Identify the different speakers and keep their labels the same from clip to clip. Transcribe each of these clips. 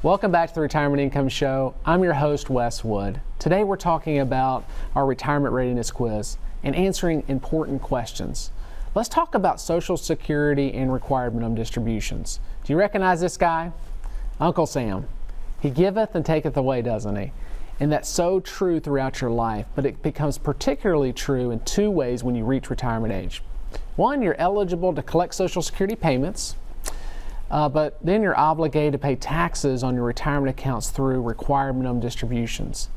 Speaker 1: Welcome back to the Retirement Income Show. I'm your host, Wes Wood. Today we're talking about our retirement readiness quiz and answering important questions. Let's talk about Social Security and required minimum distributions. Do you recognize this guy? Uncle Sam. He giveth and taketh away, doesn't he? And that's so true throughout your life, but it becomes particularly true in two ways when you reach retirement age. One, you're eligible to collect Social Security payments, but then you're obligated to pay taxes on your retirement accounts through required minimum distributions.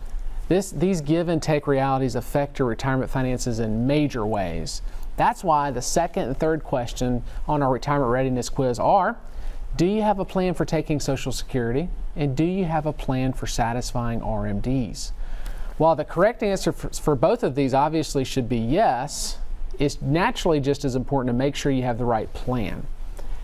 Speaker 1: These give and take realities affect your retirement finances in major ways. That's why the second and third question on our retirement readiness quiz are, do you have a plan for taking Social Security? And do you have a plan for satisfying RMDs? While the correct answer for both of these obviously should be yes, it's naturally just as important to make sure you have the right plan.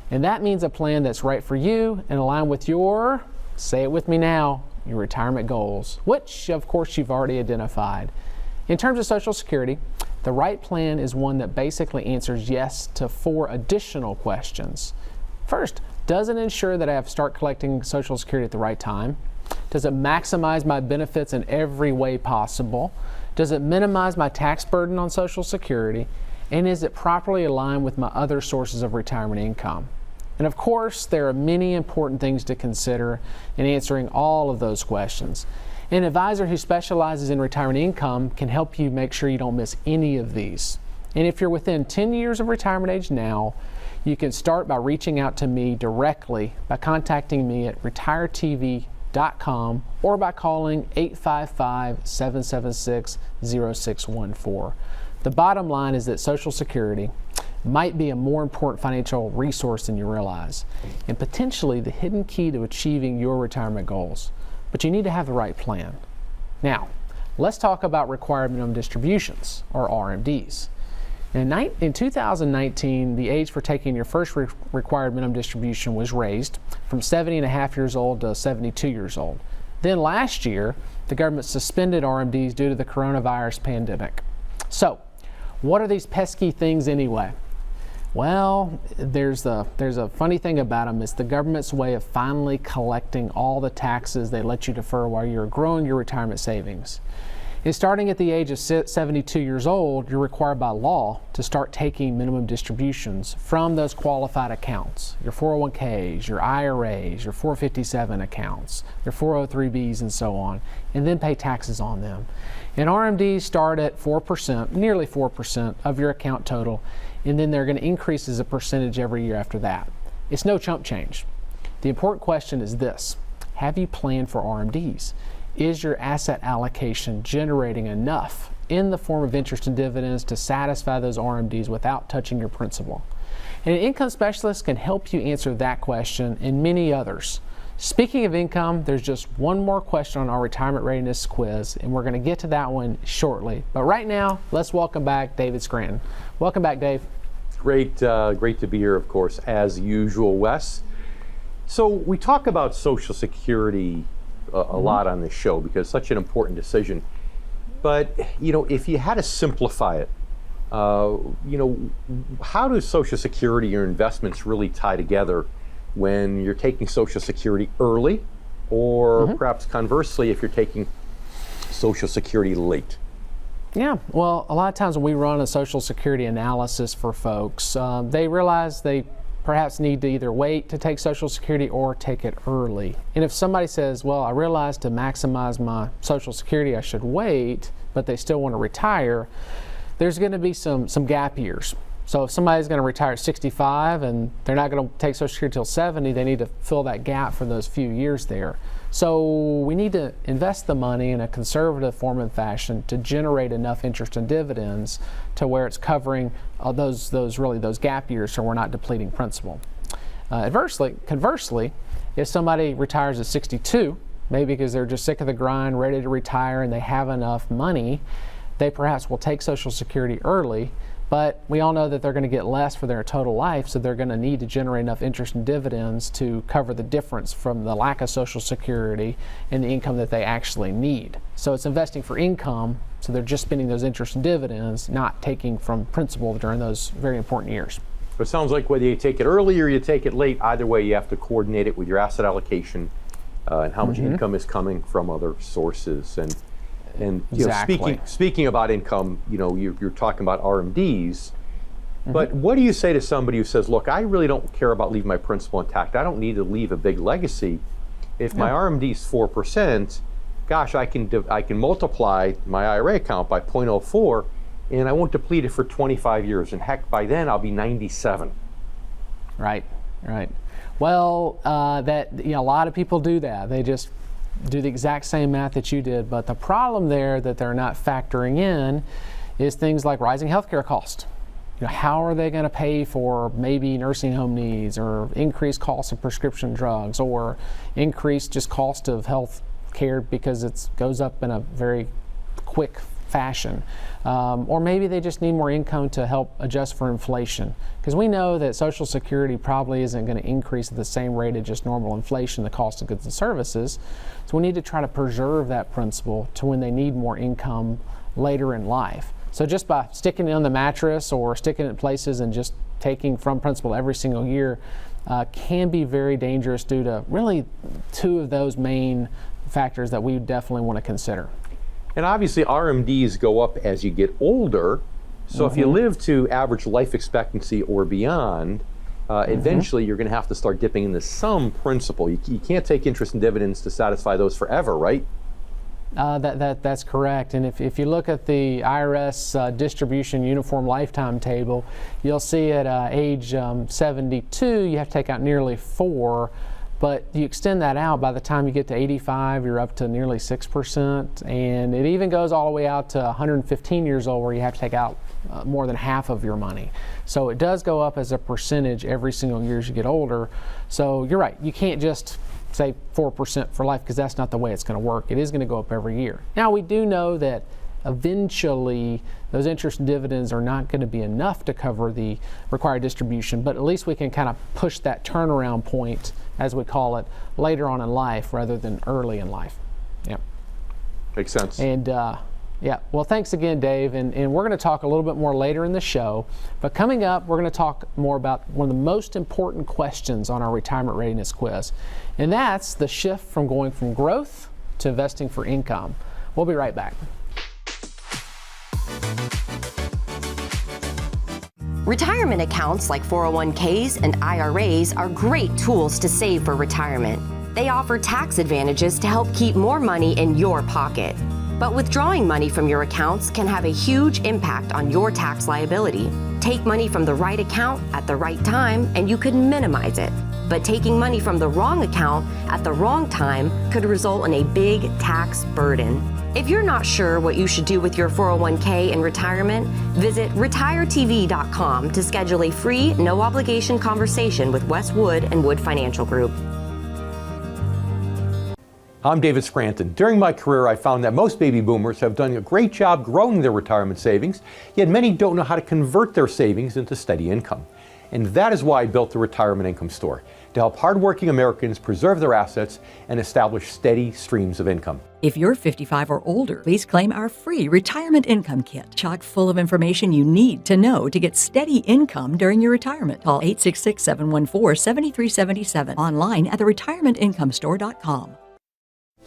Speaker 1: And that means a plan that's right for you and aligned with your, say it with me now, your retirement goals, which of course you've already identified. In terms of Social Security, the right plan is one that basically answers yes to 4 additional questions. First, does it ensure that I start collecting Social Security at the right time? Does it maximize my benefits in every way possible? Does it minimize my tax burden on Social Security? And is it properly aligned with my other sources of retirement income? And of course, there are many important things to consider in answering all of those questions. An advisor who specializes in retirement income can help you make sure you don't miss any of these. And if you're within 10 years of retirement age now, you can start by reaching out to me directly by contacting me at retiretv.com or by calling 855-776-0614. The bottom line is that Social Security might be a more important financial resource than you realize, and potentially the hidden key to achieving your retirement goals. But you need to have the right plan. Now, let's talk about required minimum distributions, or RMDs. In 2019, the age for taking your first required minimum distribution was raised from 70.5 years old to 72 years old. Then last year, the government suspended RMDs due to the coronavirus pandemic. So, what are these pesky things anyway? Well, there's a funny thing about them. It's the government's way of finally collecting all the taxes they let you defer while you're growing your retirement savings. And starting at the age of 72 years old, you're required by law to start taking minimum distributions from those qualified accounts, your 401ks, your IRAs, your 457 accounts, your 403bs, and so on, and then pay taxes on them. And RMDs start at 4%, nearly 4% of your account total, and then they're going to increase as a percentage every year after that. It's no chump change. The important question is this: have you planned for RMDs? Is your asset allocation generating enough in the form of interest and dividends to satisfy those RMDs without touching your principal? And an income specialist can help you answer that question and many others. Speaking of income, there's just one more question on our retirement readiness quiz, and we're going to get to that one shortly. But right now, let's welcome back David Scranton. Welcome back, Dave.
Speaker 2: Great to be here, of course, as usual, Wes. So we talk about Social Security a lot on this show because it's such an important decision. But, if you had to simplify it, how does Social Security or investments really tie together when you're taking Social Security early, or perhaps conversely, if you're taking Social Security late?
Speaker 1: Yeah, well, a lot of times when we run a Social Security analysis for folks, they realize they perhaps need to either wait to take Social Security or take it early. And if somebody says, well, I realize to maximize my Social Security I should wait, but they still want to retire, there's going to be some gap years. So if somebody's going to retire at 65 and they're not going to take Social Security until 70, they need to fill that gap for those few years there. So we need to invest the money in a conservative form and fashion to generate enough interest and dividends to where it's covering those gap years, so we're not depleting principal. Conversely, if somebody retires at 62, maybe because they're just sick of the grind, ready to retire, and they have enough money, they perhaps will take Social Security early. But we all know that they're going to get less for their total life, so they're going to need to generate enough interest and dividends to cover the difference from the lack of Social Security and the income that they actually need. So it's investing for income, so they're just spending those interest and dividends, not taking from principal during those very important years.
Speaker 2: It sounds like whether you take it early or you take it late, either way you have to coordinate it with your asset allocation and how much income is coming from other sources. And
Speaker 1: Exactly.
Speaker 2: speaking about income, you're talking about RMDs. But what do you say to somebody who says, look, I really don't care about leaving my principal intact. I don't need to leave a big legacy. If my RMD is 4%, gosh, I can multiply my IRA account by 0.04, and I won't deplete it for 25 years. And heck, by then I'll be 97.
Speaker 1: Right. Well, a lot of people do that. They just do the exact same math that you did. But the problem there that they're not factoring in is things like rising healthcare costs. How are they going to pay for maybe nursing home needs, or increased costs of prescription drugs, or increased just cost of health care because it goes up in a very quick fashion, or maybe they just need more income to help adjust for inflation, because we know that Social Security probably isn't going to increase at the same rate of just normal inflation, the cost of goods and services. So we need to try to preserve that principle to when they need more income later in life. So just by sticking it on the mattress or sticking it in places and just taking from principal every single year can be very dangerous due to really two of those main factors that we definitely want to consider.
Speaker 2: And obviously RMDs go up as you get older. So if you live to average life expectancy or beyond, eventually you're going to have to start dipping into some principal. You can't take interest and dividends to satisfy those forever, right?
Speaker 1: That's correct. And if you look at the IRS distribution uniform lifetime table, you'll see at age 72, you have to take out nearly 4. But you extend that out, by the time you get to 85, you're up to nearly 6%. And it even goes all the way out to 115 years old, where you have to take out more than half of your money. So it does go up as a percentage every single year as you get older. So you're right, you can't just say 4% for life, because that's not the way it's going to work. It is going to go up every year. Now, we do know that eventually those interest and dividends are not going to be enough to cover the required distribution, but at least we can kind of push that turnaround point, as we call it, later on in life rather than early in life. Yeah.
Speaker 2: Makes sense.
Speaker 1: And well, thanks again, Dave. And we're going to talk a little bit more later in the show. But coming up, we're going to talk more about one of the most important questions on our retirement readiness quiz. And that's the shift from going from growth to investing for income. We'll be right back.
Speaker 3: Retirement accounts like 401ks and IRAs are great tools to save for retirement. They offer tax advantages to help keep more money in your pocket. But withdrawing money from your accounts can have a huge impact on your tax liability. Take money from the right account at the right time and you could minimize it. But taking money from the wrong account at the wrong time could result in a big tax burden. If you're not sure what you should do with your 401k in retirement, visit retiretv.com to schedule a free, no-obligation conversation with Wes Wood and Wood Financial Group.
Speaker 2: I'm David Scranton. During my career, I found that most baby boomers have done a great job growing their retirement savings, yet many don't know how to convert their savings into steady income. And that is why I built the Retirement Income Store, to help hardworking Americans preserve their assets and establish steady streams of income.
Speaker 4: If you're 55 or older, please claim our free Retirement Income Kit, chock full of information you need to know to get steady income during your retirement. Call 866-714-7377, online at theretirementincomestore.com.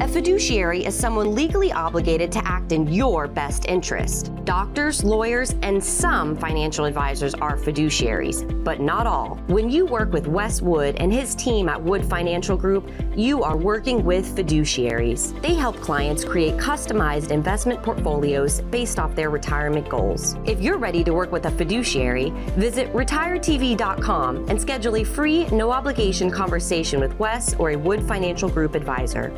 Speaker 3: A fiduciary is someone legally obligated to act in your best interest. Doctors, lawyers, and some financial advisors are fiduciaries, but not all. When you work with Wes Wood and his team at Wood Financial Group, you are working with fiduciaries. They help clients create customized investment portfolios based off their retirement goals. If you're ready to work with a fiduciary, visit retiretv.com and schedule a free, no-obligation conversation with Wes or a Wood Financial Group advisor.